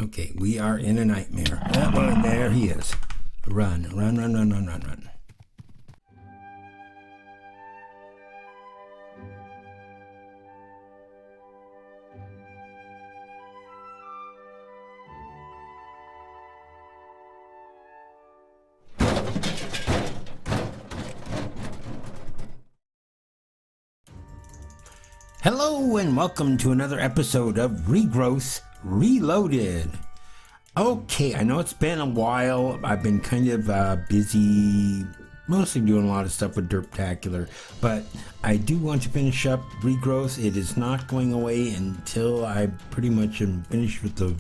Okay, we are in a nightmare. Oh, there he is. Run, run, run, run, run, run, run. Hello and welcome to another episode of Regrowth Reloaded. Okay, I know it's been a while. I've been kind of busy, mostly doing a lot of stuff with Derptacular, but I do want to finish up Regrowth. It is not going away until I pretty much am finished with the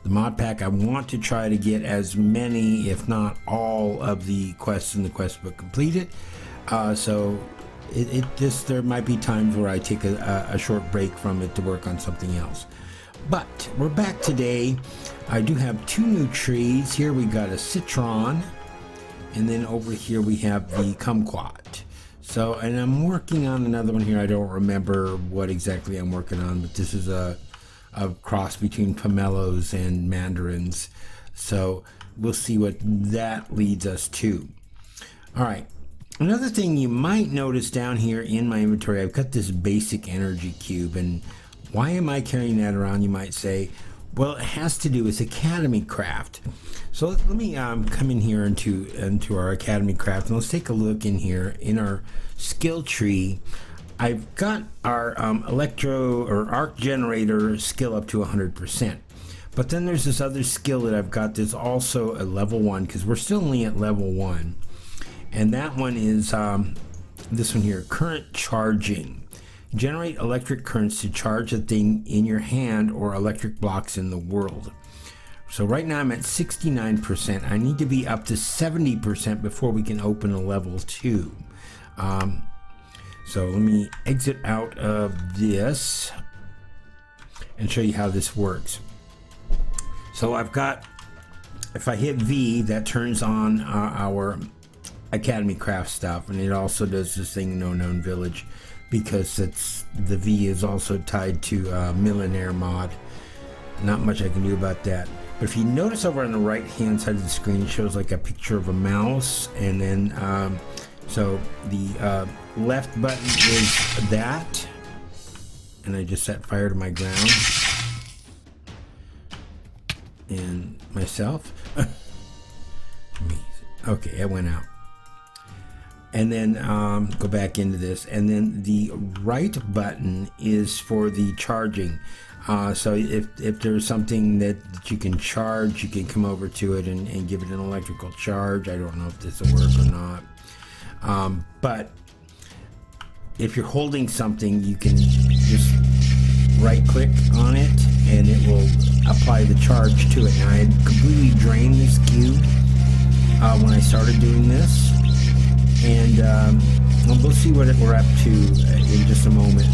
mod pack. I want to try to get as many, if not all, of the quests in the quest book completed. There might be times where I take a short break from it to work on something else. But we're back today. I do have two new trees. Here we got a citron, and then over here we have the kumquat. So, and I'm working on another one here. I don't remember what exactly I'm working on, but this is a cross between pomelos and mandarins. So we'll see what that leads us to. All right. Another thing you might notice down here in my inventory, I've got this basic energy cube, and why am I carrying that around, you might say? Well, it has to do with Academy Craft. So let me come in here into our Academy Craft, and let's take a look in here in our skill tree. I've got our Electro or arc generator skill up to 100%. But then there's this other skill that I've got that's also a level 1, because we're still only at level 1. And that one is this one here, current charging. Generate electric currents to charge a thing in your hand or electric blocks in the world. So right now I'm at 69%. I need to be up to 70% before we can open a level 2. So let me exit out of this and show you how this works. So I've got, if I hit V, that turns on our Academy Craft stuff, and it also does this thing, No Known Village, because it's the V is also tied to Millionaire mod. Not much I can do about that. But if you notice over on the right hand side of the screen, it shows like a picture of a mouse, and then so the left button is that, and I just set fire to my ground and myself. Okay, it went out. And then go back into this, and then the right button is for the charging. So if there's something that you can charge, you can come over to it and give it an electrical charge. I don't know if this will work or not. But if you're holding something, you can just right click on it and it will apply the charge to it. Now, I had completely drained this cube when I started doing this. And we'll see what we're up to in just a moment.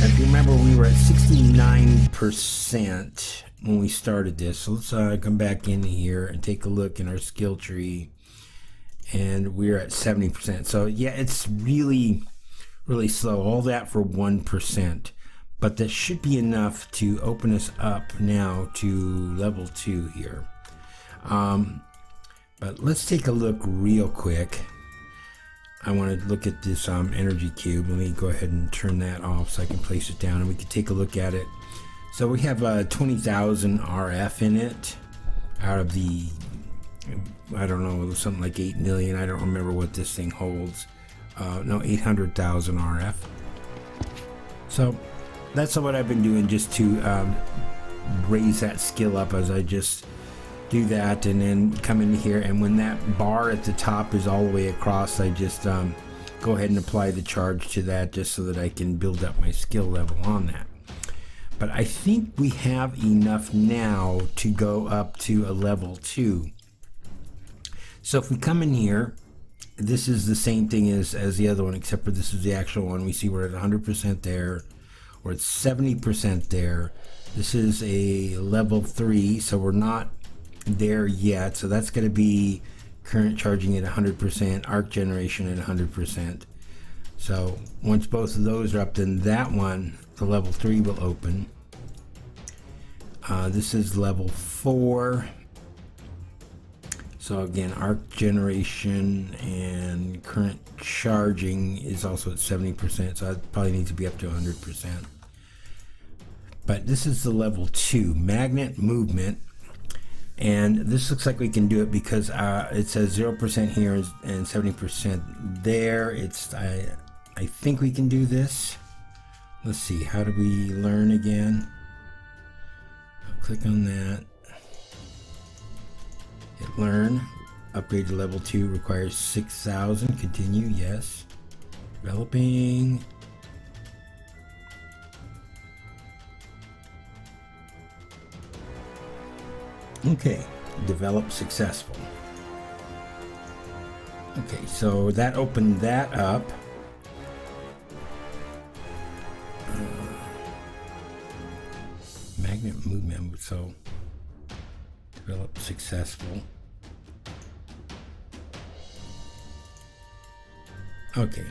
If you remember, we were at 69% when we started this. So let's come back in here and take a look in our skill tree. And we're at 70%. So yeah, it's really, really slow. All that for 1%. But that should be enough to open us up now to level 2 here. But let's take a look real quick. I want to look at this energy cube. Let me go ahead and turn that off so I can place it down and we can take a look at it. So we have 20,000 RF in it out of the, I don't know, something like 8 million. I don't remember what this thing holds. No, 800,000 RF. So that's what I've been doing, just to raise that skill up as I just do that, and then come in here, and when that bar at the top is all the way across, I just go ahead and apply the charge to that, just so that I can build up my skill level on that. But I think we have enough now to go up to a level 2. So if we come in here, this is the same thing as the other one, except for this is the actual one. We see we're at 100% there, we're at 70% there. This is a level 3, so we're not there yet. So that's going to be current charging at 100%, arc generation at 100%. So once both of those are up, then that one, the level 3, will open. This is level 4. So again, arc generation and current charging is also at 70%, so it probably needs to be up to 100%. But this is the level 2, magnet movement. And this looks like we can do it because it says 0% here and 70% there. I think we can do this. Let's see, how do we learn again? I'll click on that. Hit learn. Upgrade to level 2 requires 6,000. Continue, yes. Developing. Okay, develop successful. Okay, so that opened that up. Magnet movement, so develop successful. Okay.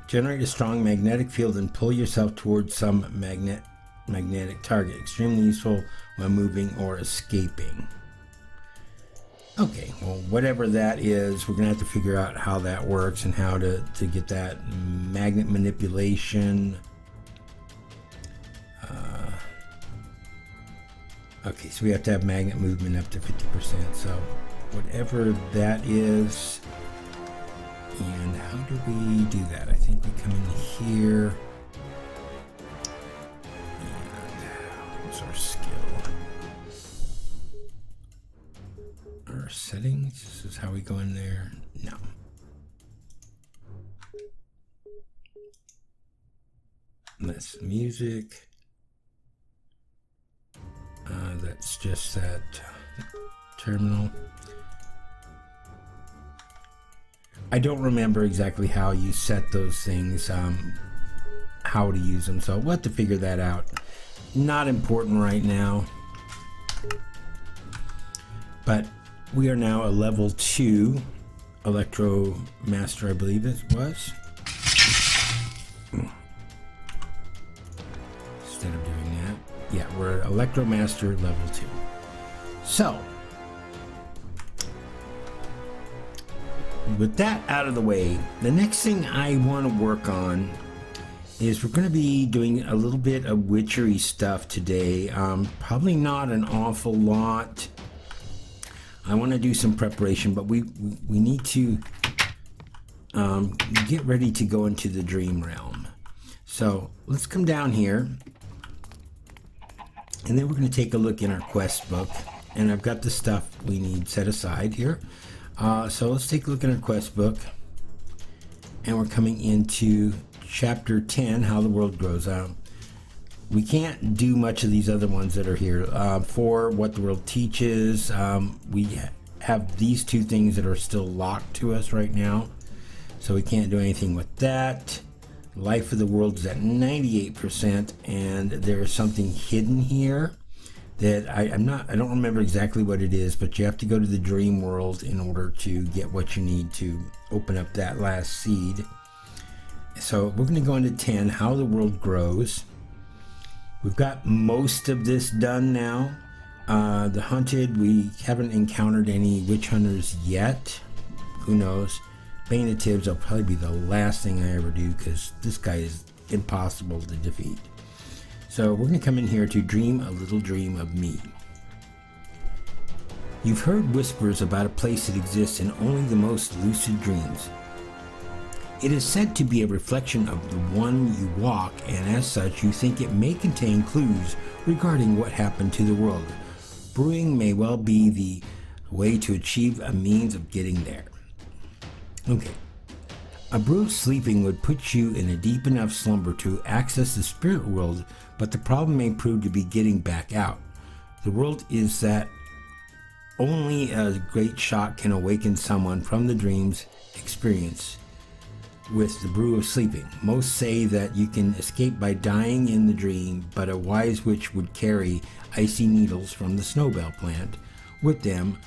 Generate a strong magnetic field and pull yourself towards some magnetic target. Extremely useful when moving or escaping. Okay, well, whatever that is, we're gonna have to figure out how that works and how to get that magnet manipulation. Okay, so we have to have magnet movement up to 50%. So whatever that is, and how do we do that? I think we come in here. What's our skill? Our settings, this is how we go in there. No. That's music. That's just that terminal. I don't remember exactly how you set those things, how to use them, so we'll have to figure that out. Not important right now. But we are now a level 2 Electro Master, I believe it was. Instead of doing that. Yeah, we're Electro Master level 2. So, with that out of the way, the next thing I want to work on is we're going to be doing a little bit of witchery stuff today. Probably not an awful lot. I want to do some preparation, but we need to get ready to go into the dream realm. So let's come down here, and then we're going to take a look in our quest book, and I've got the stuff we need set aside here. So let's take a look at our quest book, and we're coming into chapter 10, how the world grows. We can't do much of these other ones that are here. For what the world teaches, we have these two things that are still locked to us right now, so we can't do anything with that. Life of the world is at 98%, and there is something hidden here that I don't remember exactly what it is, but you have to go to the dream world in order to get what you need to open up that last seed. So we're going to go into 10, how the world grows. We've got most of this done now. The hunted, we haven't encountered any witch hunters yet. Who knows? Banatives will probably be the last thing I ever do, because this guy is impossible to defeat. So we're going to come in here to dream a little dream of me. You've heard whispers about a place that exists in only the most lucid dreams. It is said to be a reflection of the one you walk, and as such you think it may contain clues regarding what happened to the world. Brewing may well be the way to achieve a means of getting there. Okay. A brew of sleeping would put you in a deep enough slumber to access the spirit world, but the problem may prove to be getting back out. The world is that only a great shock can awaken someone from the dream's experience with the brew of sleeping. Most say that you can escape by dying in the dream, but a wise witch would carry icy needles from the snowbell plant with them,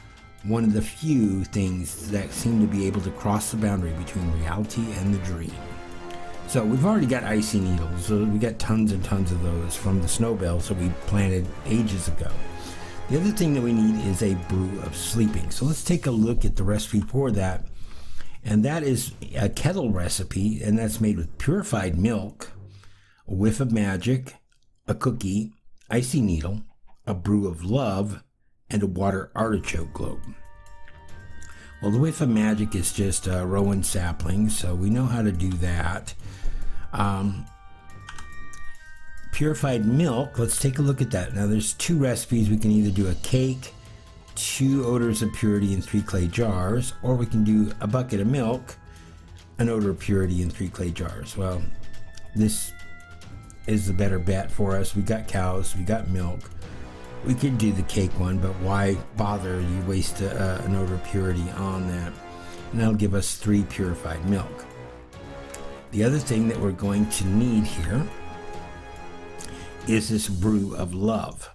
one of the few things that seem to be able to cross the boundary between reality and the dream. So we've already got icy needles. So we got tons and tons of those from the snow bells that we planted ages ago. The other thing that we need is a brew of sleeping. So let's take a look at the recipe for that. And that is a kettle recipe, and that's made with purified milk, a whiff of magic, a cookie, icy needle, a brew of love, and a water artichoke globe. Well, the whiff of magic is just rowan saplings, so we know how to do that. Purified milk, let's take a look at that. Now there's two recipes. We can either do a cake, 2 odors of purity in 3 clay jars, or we can do a bucket of milk, an odor of purity in 3 clay jars. Well, this is the better bet for us. We got cows, we got milk. We could do the cake one, but why bother? You waste an odor of purity on that. And that'll give us 3 purified milk. The other thing that we're going to need here is this brew of love.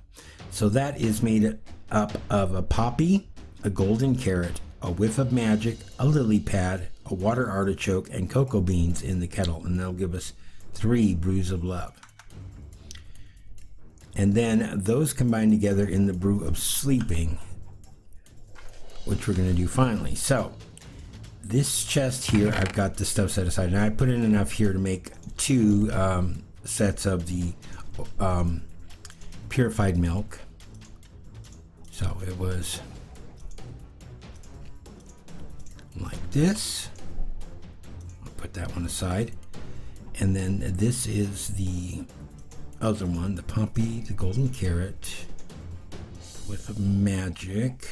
So that is made up of a poppy, a golden carrot, a whiff of magic, a lily pad, a water artichoke, and cocoa beans in the kettle, and that'll give us 3 brews of love. And then those combine together in the brew of sleeping, which we're going to do finally. So this chest here, I've got the stuff set aside, and I put in enough here to make 2 sets of the purified milk. So it was like this. I'll put that one aside. And then this is the other one, the poppy, the golden carrot, with magic.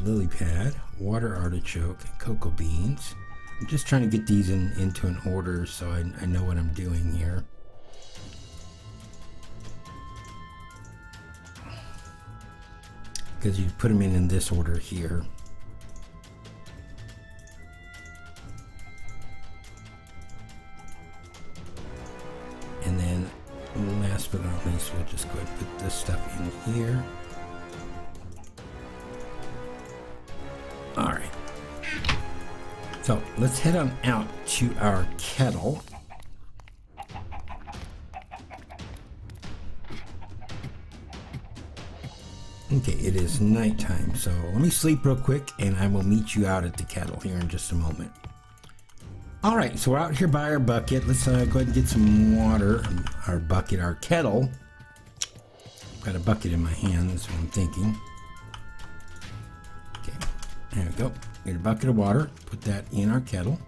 Lily pad, water artichoke, and cocoa beans. I'm just trying to get these into an order so I know what I'm doing here. Because you put them in this order here. And then last but not least, we'll just go ahead and put this stuff in here. All right. So let's head on out to our kettle. Okay, it is nighttime, so let me sleep real quick and I will meet you out at the kettle here in just a moment. All right, so we're out here by our bucket. Let's go ahead and get some water. Our bucket, our kettle. I've got a bucket in my hand, that's what I'm thinking. Okay, there we go. Get a bucket of water, put that in our kettle.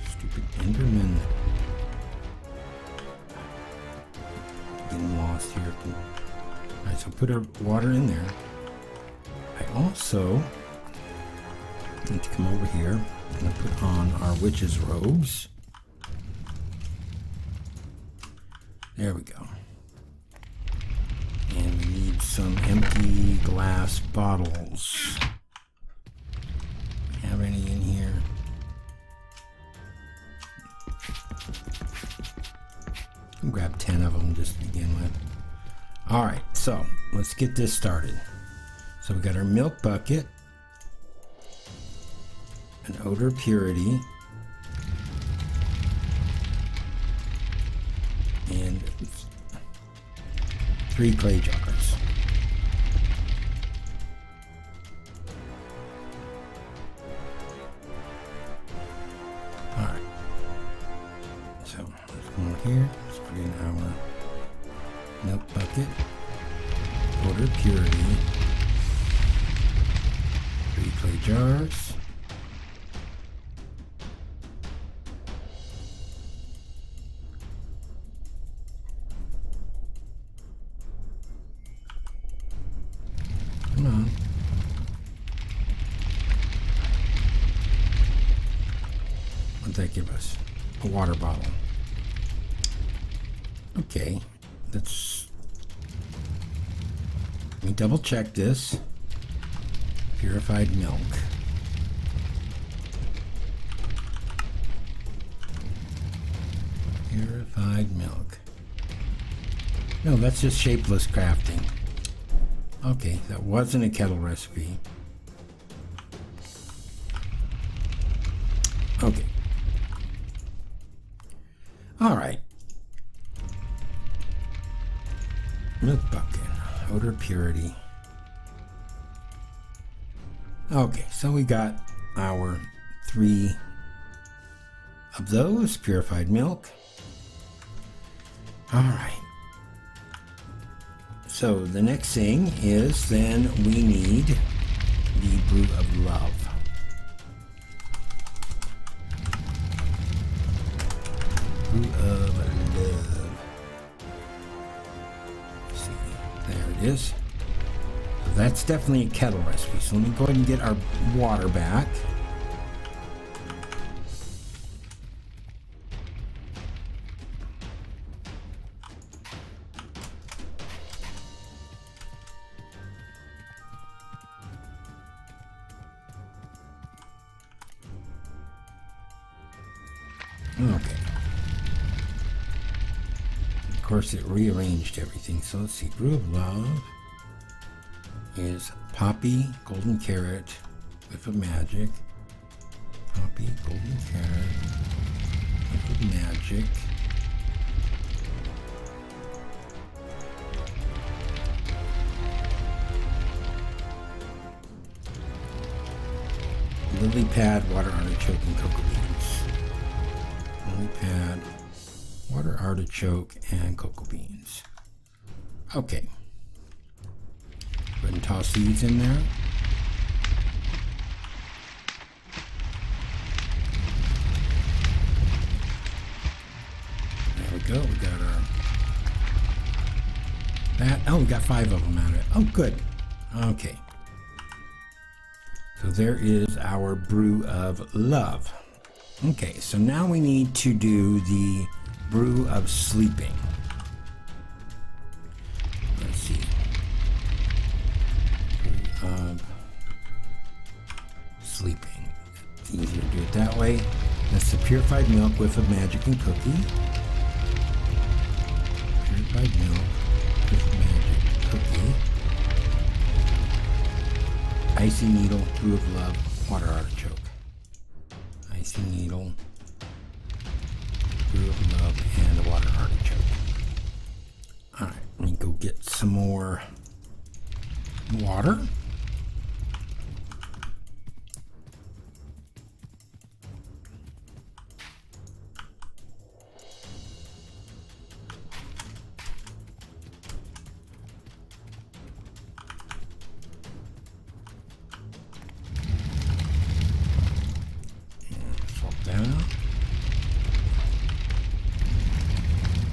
Stupid Enderman. Getting lost here. Alright, so put our water in there. I also need to come over here and put on our witch's robes. There we go. And we need some empty glass bottles. Do we have any in here? I'll grab 10 of them just to begin with. Alright, so let's get this started. So we got our milk bucket, an odor purity, and 3 clay jars. Alright, so let's go over here. Let's put in our milk bucket, odor purity, 3 clay jars. Come on. What'd that give us? A water bottle. Okay, let me double check this. Purified milk. Purified Purified milk. No, that's just shapeless crafting. Okay, that wasn't a kettle recipe. Okay. All right. Milk bucket, odor purity. Okay, so we got our 3 of those purified milk. All right. So the next thing is then we need the brew of love. Brew of love. Let's see. There it is. So that's definitely a kettle recipe. So let me go ahead and get our water back. Okay. Of course, it rearranged everything. So let's see. Brew of love is poppy, golden carrot, whiff of magic. Poppy, golden carrot, whiff of magic. Lily pad, water artichoke, and cocoa beans. Lily pad, water artichoke, and cocoa beans. Okay. Go ahead and toss these in there. There we go. We got our that. Oh, we got 5 of them out of it. Oh, good. Okay. So there is our brew of love. Okay, so now we need to do the brew of sleeping. Let's see. Brew of sleeping. It's easier to do it that way. That's the purified milk with a magic and cookie. Purified milk with magic cookie. Icy needle, brew of love, water artichoke. Icy needle, brew of love, and a water artichoke. Alright, let me go get some more water.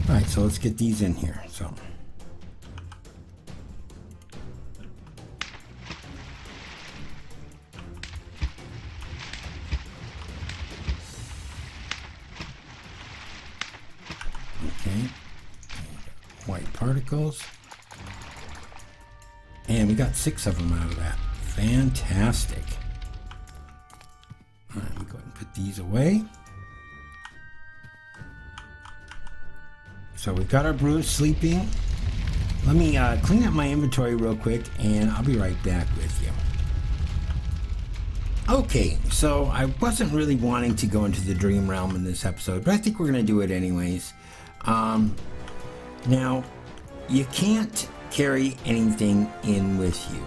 Alright, so let's get these in here. So okay, white particles, and we got 6 of them out of that. Fantastic. Alright, let me go ahead and put these away. So we've got our brew sleeping. Let me clean up my inventory real quick and I'll be right back with you. Okay, so I wasn't really wanting to go into the dream realm in this episode, but I think we're going to do it anyways. Now, you can't carry anything in with you,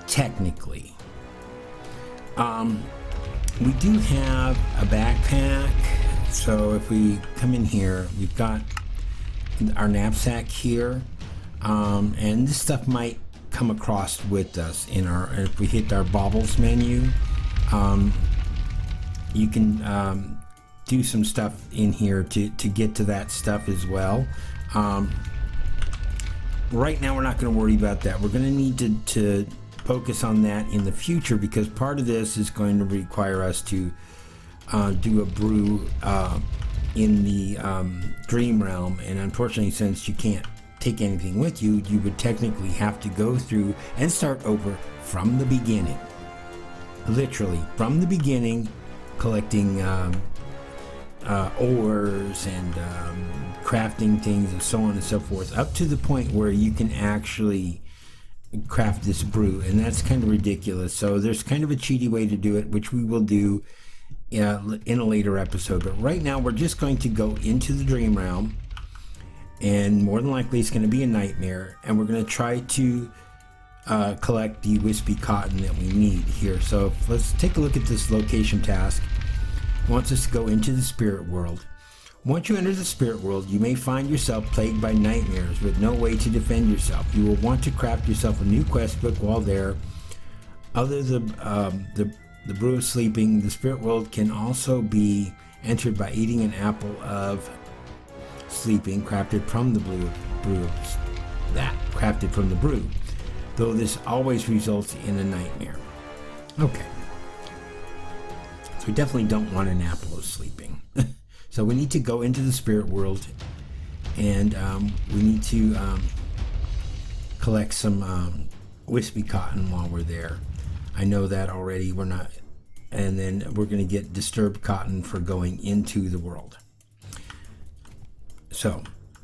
technically. We do have a backpack, so if we come in here, we've got our knapsack here, and this stuff might come across with us in our, if we hit our baubles menu, you can do some stuff in here to get to that stuff as well. Right now we're not going to worry about that. We're going to need to focus on that in the future, because part of this is going to require us to do a brew in the dream realm, and unfortunately, since you can't take anything with you, you would technically have to go through and start over from the beginning, literally from the beginning, collecting ores and crafting things and so on and so forth, up to the point where you can actually craft this brew, and that's kind of ridiculous. So there's kind of a cheaty way to do it, which we will do in a later episode. But right now we're just going to go into the dream realm, and more than likely it's going to be a nightmare, and we're going to try to collect the wispy cotton that we need here. So let's take a look at this location task. It wants us to go into the spirit world. Once you enter the spirit world, you may find yourself plagued by nightmares with no way to defend yourself. You will want to craft yourself a new quest book while there. Other than the brew of sleeping, the spirit world can also be entered by eating an apple of sleeping crafted from the brew, though this always results in a nightmare. Okay, so we definitely don't want an apple of sleeping. So we need to go into the spirit world, and we need to collect some wispy cotton while we're there. I know that already. We're not, and then we're going to get disturbed cotton for going into the world. So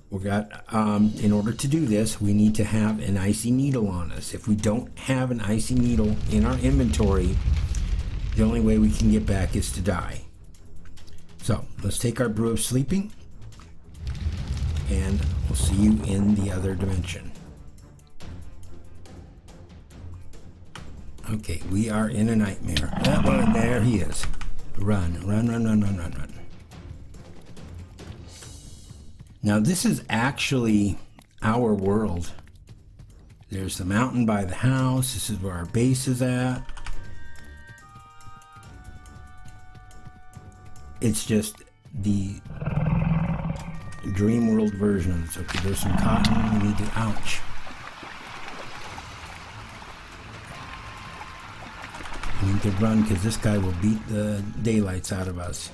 we got, in order to do this, we need to have an icy needle on us. If we don't have an icy needle in our inventory, the only way we can get back is to die. So let's take our brew of sleeping, and we'll see you in the other dimension. Okay, we are in a nightmare. Oh, there he is. Run, run, run, run, run, run, run. Now this is actually our world. There's the mountain by the house. This is where our base is at. It's just the dream world version of this. Okay, there's some cotton. We need to, ouch. We need to run because this guy will beat the daylights out of us.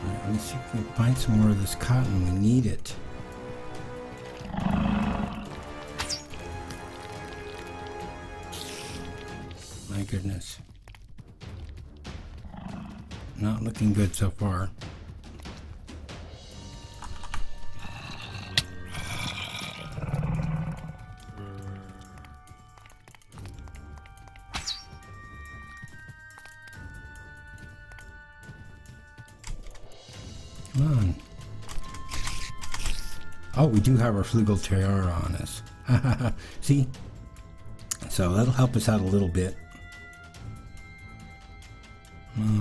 Let me see if we can find some more of this cotton. We need it. My goodness. Not looking good so far. Come on. Oh, we do have our Flugel Tiara on us. See? So that'll help us out a little bit.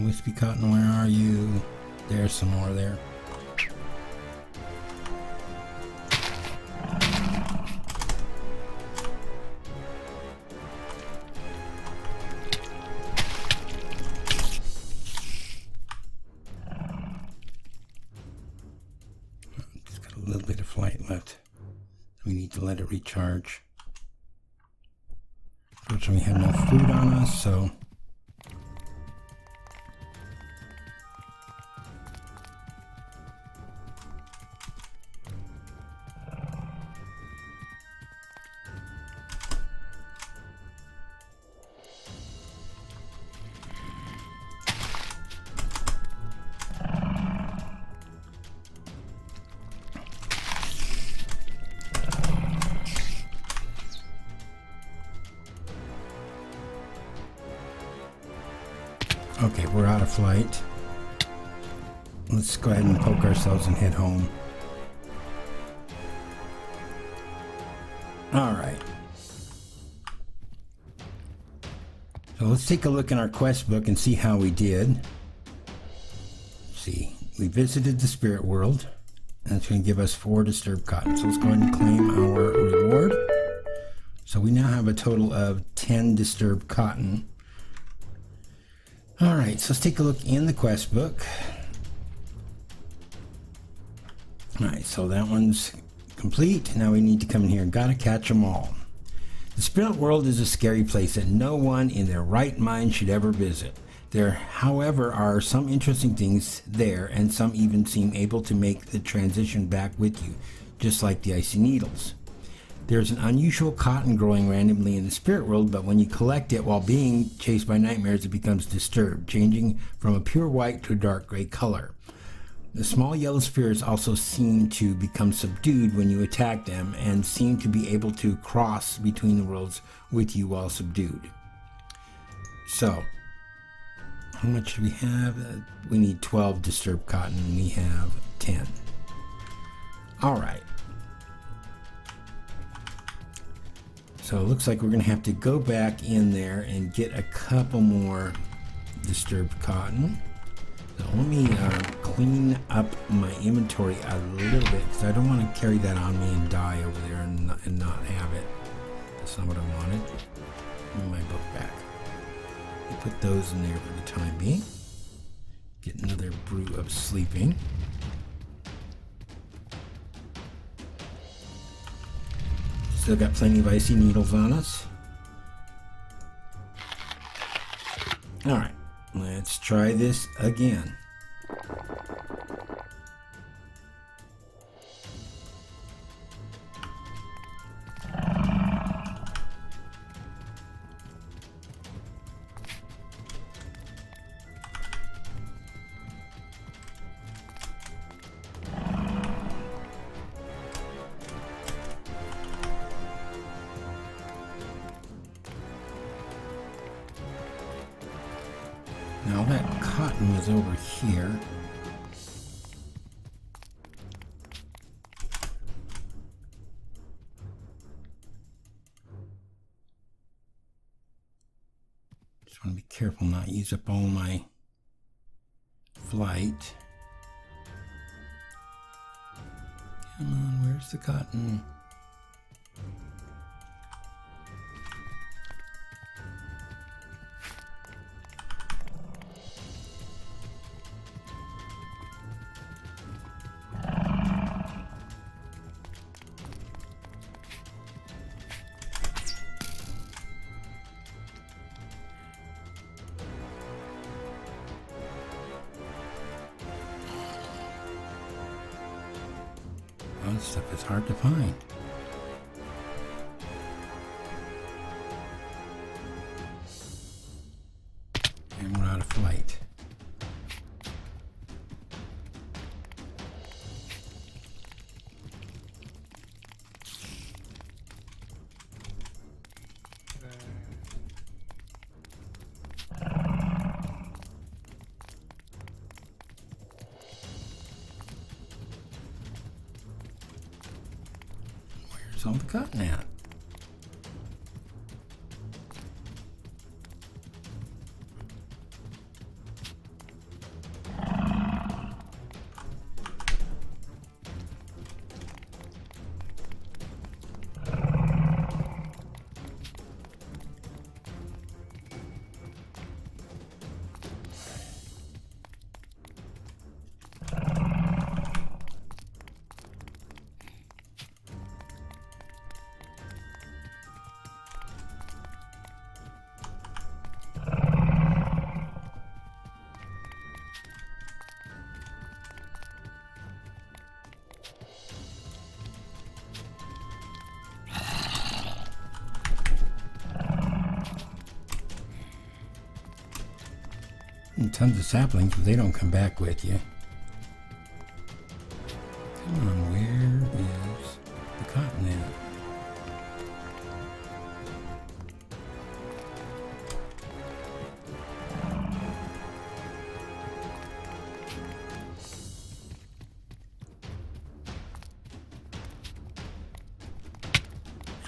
Wispy Cotton, where are you? There's some more there. It's got a little bit of flight left. We need to let it recharge. Unfortunately, we have no food on us, so... Okay, we're out of flight. Let's go ahead and poke ourselves and head home. Alright. So let's take a look in our quest book and see how we did. Let's see, we visited the spirit world, and it's going to give us 4 disturbed cotton. So let's go ahead and claim our reward. So we now have a total of 10 disturbed cotton. Alright, so let's take a look in the quest book. Alright, so that one's complete. Now we need to come in here and gotta catch them all. The spirit world is a scary place that no one in their right mind should ever visit. There, however, are some interesting things there, and some even seem able to make the transition back with you, just like the icy needles. There's an unusual cotton growing randomly in the spirit world, but when you collect it while being chased by nightmares, it becomes disturbed, changing from a pure white to a dark gray color. The small yellow spheres also seem to become subdued when you attack them and seem to be able to cross between the worlds with you while subdued. So, how much do we have? We need 12 disturbed cotton, and we have 10. Alright. So it looks like we're going to have to go back in there and get a couple more disturbed cotton. So let me clean up my inventory a little bit, because I don't want to carry that on me and die over there and not have it. That's not what I wanted. Give me my book back. I'll put those in there for the time being. Get another brew of sleeping. Still got plenty of icy needles on us. Alright, let's try this again. Now that cotton was over here. Just want to be careful not use up all my flight. Come on, where's the cotton? This stuff is hard to find. And we're out of flight. All the cotton out. And tons of saplings, but they don't come back with you. Come on, where is the cotton at?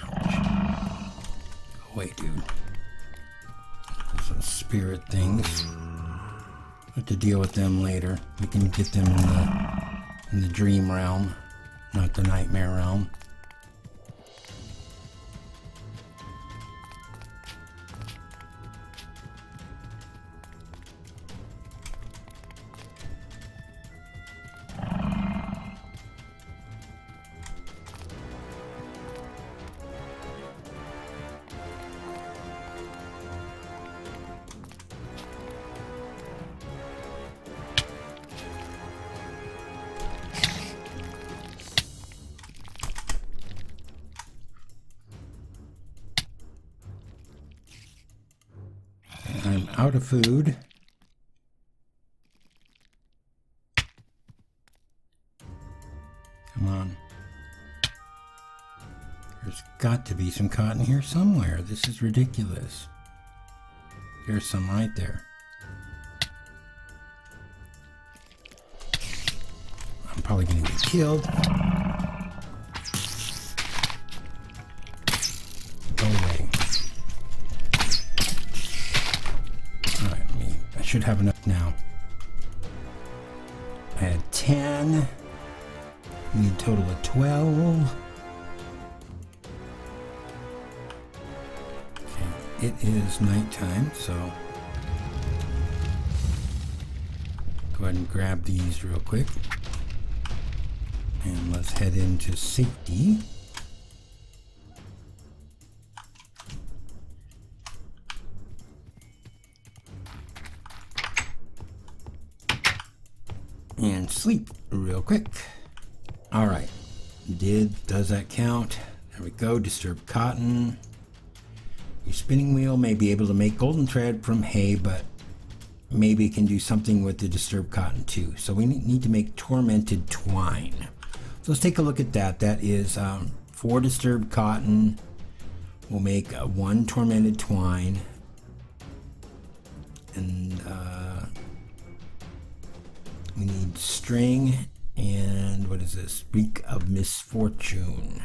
Ouch. Go away, dude. Those spirit things. Have to deal with them later. We can get them in the dream realm, not the nightmare realm. out of food. Come on. There's got to be some cotton here somewhere. This is ridiculous. There's some right there. I'm probably going to get killed. Go away. Alright, I should have enough now. I had 10. We need a total of 12. Okay, it is nighttime, so go ahead and grab these real quick. And let's head into safety. And sleep real quick. All right, does that count? There we go, disturbed cotton. Your spinning wheel may be able to make golden thread from hay, but maybe it can do something with the disturbed cotton too. So we need to make tormented twine. So let's take a look at that. That is 4 disturbed cotton. We'll make 1 tormented twine. And we need string and what is this? Wreak of misfortune.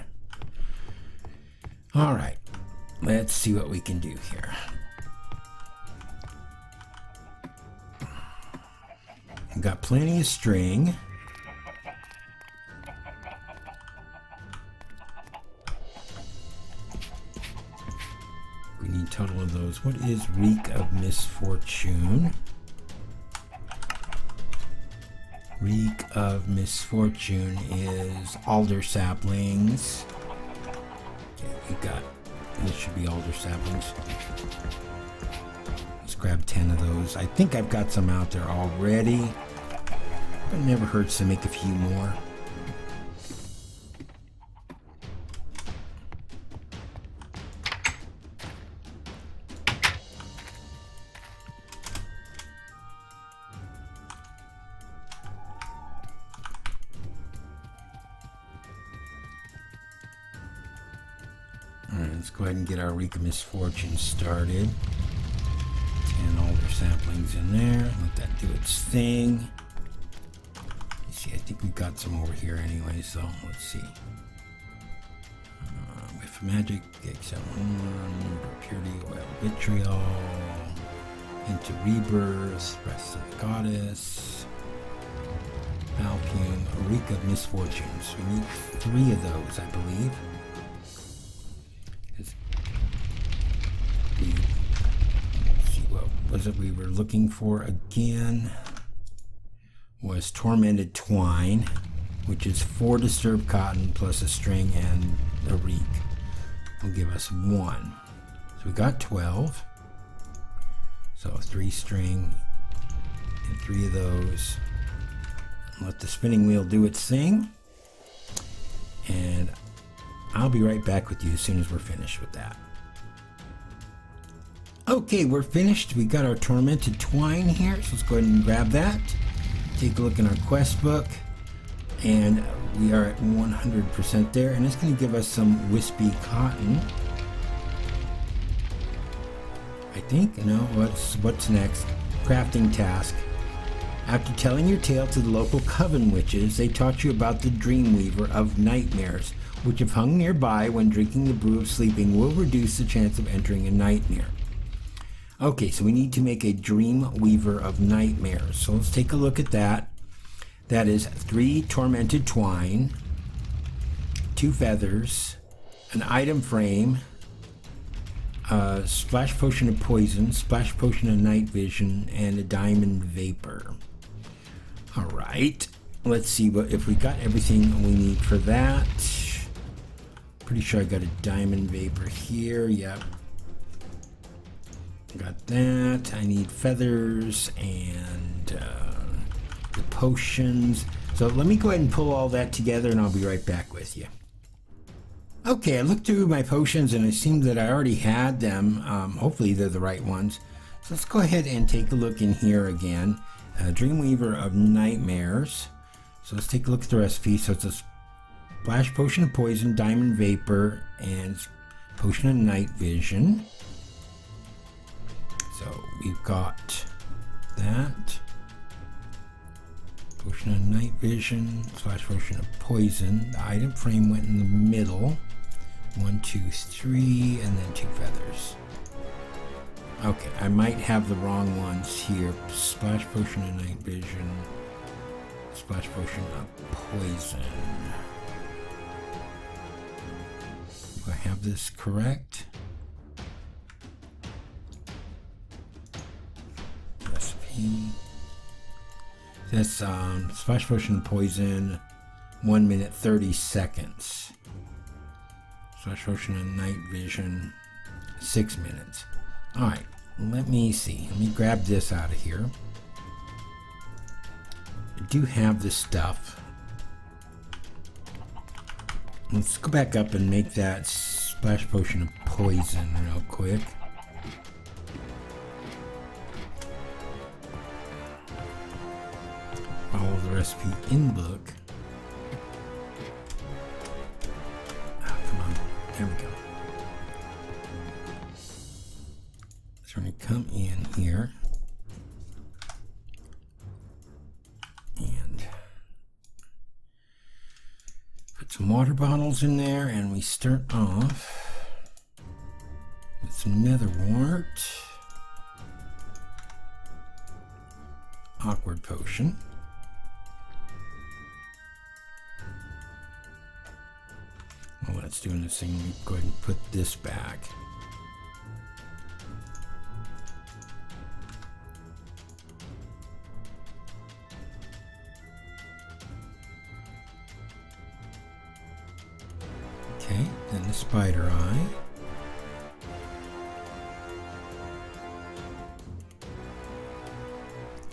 All right, let's see what we can do here. I've got plenty of string. We need total of those. What is Wreak of misfortune? Wreak of misfortune is alder saplings. Okay, we got, this should be alder saplings. Let's grab 10 of those. I think I've got some out there already, but it never hurts to make a few more. Alright, let's go ahead and get our Wreak of Misfortune started. 10 alder saplings in there. Let that do its thing. Let's see, I think we've got some over here anyway, so let's see. With magic, excel, purity, oil, vitriol, into rebirth, rest of the goddess, Valpume, a Wreak of Misfortunes. We need 3 of those, I believe. Let's see, what was it we were looking for again? Was tormented twine, which is 4 disturbed cotton plus a string and a reek. Will give us 1. So we got 12. So 3 string and 3 of those. Let the spinning wheel do its thing. And I'll be right back with you as soon as we're finished with that. Okay, we're finished. We got our tormented twine here, so let's go ahead and grab that. Take a look in our quest book, and we are at 100% there, and it's going to give us some wispy cotton. I think. No, what's next? Crafting task. After telling your tale to the local coven witches, they taught you about the Dreamweaver of Nightmares, which if hung nearby when drinking the brew of sleeping will reduce the chance of entering a nightmare. Okay, so we need to make a Dreamweaver of Nightmares. So let's take a look at that. That is 3 tormented twine, 2 feathers, an item frame, a splash potion of poison, splash potion of night vision, and a diamond vapor. All right, let's see if we got everything we need for that. Pretty sure I got a diamond vapor here. Yep. Got that. I need feathers and the potions. So let me go ahead and pull all that together and I'll be right back with you. Okay, I looked through my potions and it seemed that I already had them. Hopefully they're the right ones. So let's go ahead and take a look in here again. Dreamweaver of Nightmares. So let's take a look at the recipe. So it's a splash potion of poison, diamond vapor, and potion of night vision. So we've got that. Potion of night vision, splash potion of poison. The item frame went in the middle. 1, 2, 3, and then 2 feathers. Okay, I might have the wrong ones here. Splash potion of night vision. Splash potion of poison. Do I have this correct? Recipe. That's splash potion of poison. 1 minute 30 seconds. Splash potion of night vision. 6 minutes. All right, let me see. Let me grab this out of here. I do have this stuff. Let's go back up and make that splash potion of poison real quick. Follow the recipe in book. Oh, come on. There we go. So we're going to come in here and put some water bottles in there, and we start off with some netherwort, awkward potion, while that's doing this thing, we go ahead and put this back. Okay, then the spider eye.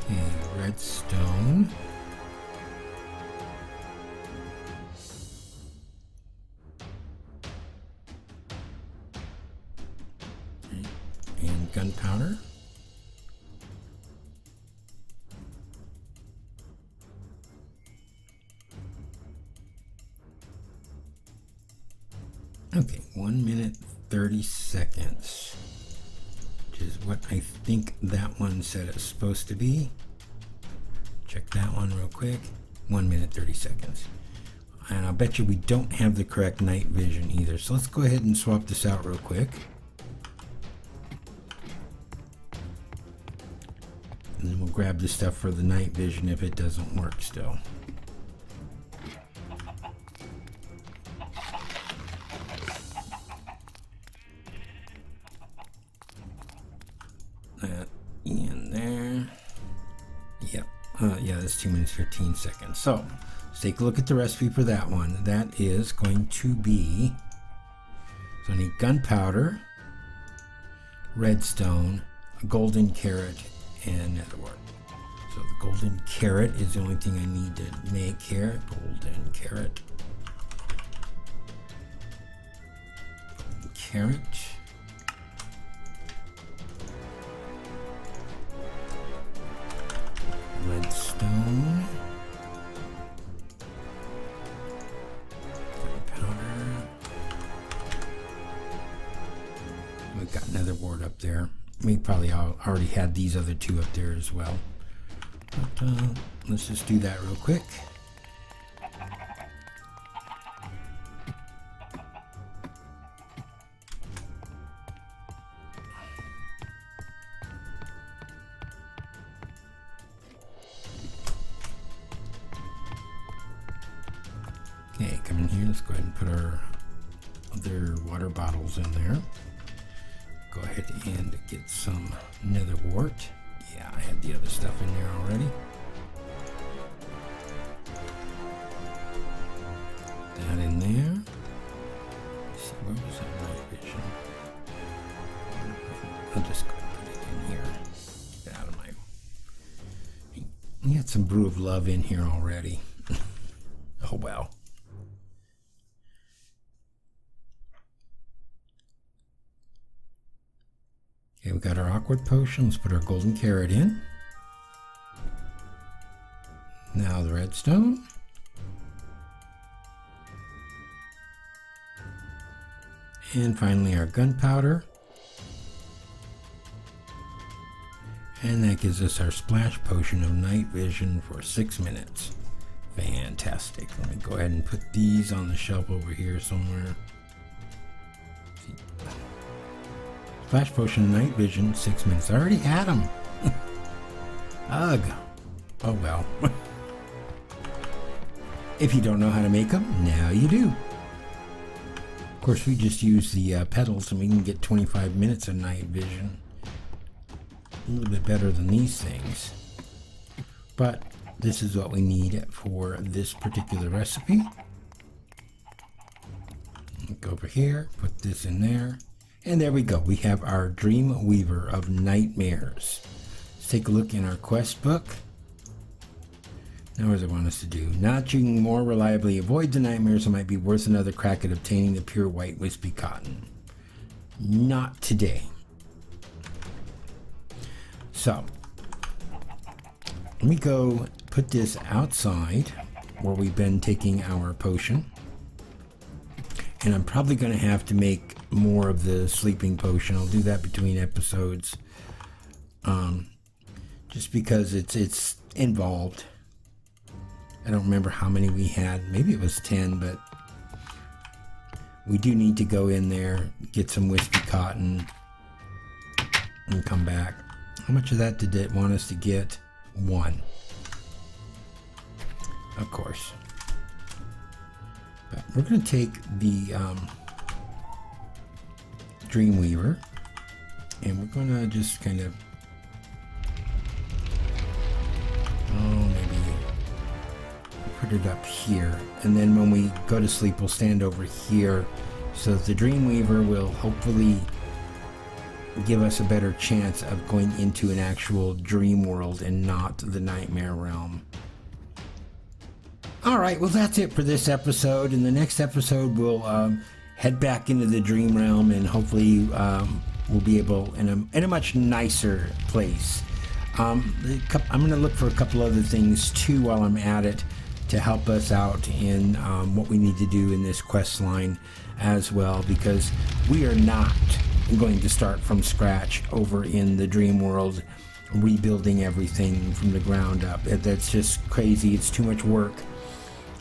Okay, redstone. Okay, and gunpowder. Okay, 1 minute 30 seconds, which is what I think that one said it's supposed to be. Check that one real quick. 1 minute 30 seconds. And I'll bet you we don't have the correct night vision either. So let's go ahead and swap this out real quick. And then we'll grab the stuff for the night vision if it doesn't work still. In there. Yep. Yeah, that's 2 minutes 15 seconds. So let's take a look at the recipe for that one. That is going to be, so I need gunpowder, redstone, a golden carrot, and netherwort. So the golden carrot is the only thing I need to make here. Golden carrot. Golden carrot. Redstone. Gunpowder. We've got netherwort up there. We probably already had these other two up there as well. But let's just do that real quick. Okay, come in here. Let's go ahead and put our other water bottles in there. Go ahead and get some netherwort. Yeah, I had the other stuff in there already. That in there. Let's see, where was that night vision? I'll just go put it in here. Get out of my... We had some brew of love in here already. Oh well. Okay, we we've got our awkward potion. Let's put our golden carrot in. Now the redstone. And finally our gunpowder. And that gives us our splash potion of night vision for 6 minutes. Fantastic. Let me go ahead and put these on the shelf over here somewhere. Splash potion of night vision, 6 minutes. I already had them. Ugh. Oh well. If you don't know how to make them, now you do. Of course, we just use the petals and we can get 25 minutes of night vision. A little bit better than these things. But this is what we need for this particular recipe. Go over here, put this in there. And there we go. We have our Dream Weaver of Nightmares. Let's take a look in our quest book. Now what does it want us to do? Now that you can more reliably avoid the nightmares, it might be worth another crack at obtaining the pure white wispy cotton. Not today. So, let me go put this outside where we've been taking our potion. And I'm probably going to have to make more of the sleeping potion. I'll do that between episodes. Just because it's involved. I don't remember how many we had. Maybe it was 10, but we do need to go in there, get some wispy cotton, and come back. How much of that did it want us to get? 1. Of course. But we're going to take the Dreamweaver, and we're going to just kind of, maybe put it up here, and then when we go to sleep we'll stand over here so that the Dreamweaver will hopefully give us a better chance of going into an actual dream world and not the nightmare realm. Alright, well that's it for this episode. In the next episode we'll head back into the dream realm, and hopefully we'll be able in a much nicer place. I'm going to look for a couple other things too while I'm at it to help us out in what we need to do in this quest line as well, because we are not going to start from scratch over in the dream world, rebuilding everything from the ground up. That's just crazy. It's too much work.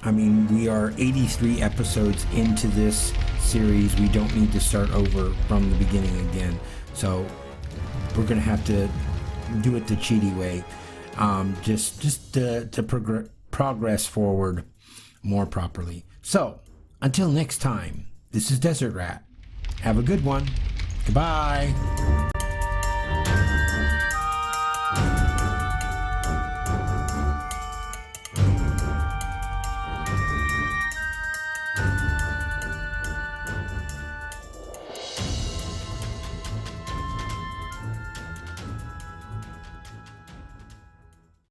I mean, we are 83 episodes into this series. We don't need to start over from the beginning again. So we're going to have to do it the cheaty way, just to progress forward more properly. So until next time, this is Desert Rat. Have a good one. Goodbye.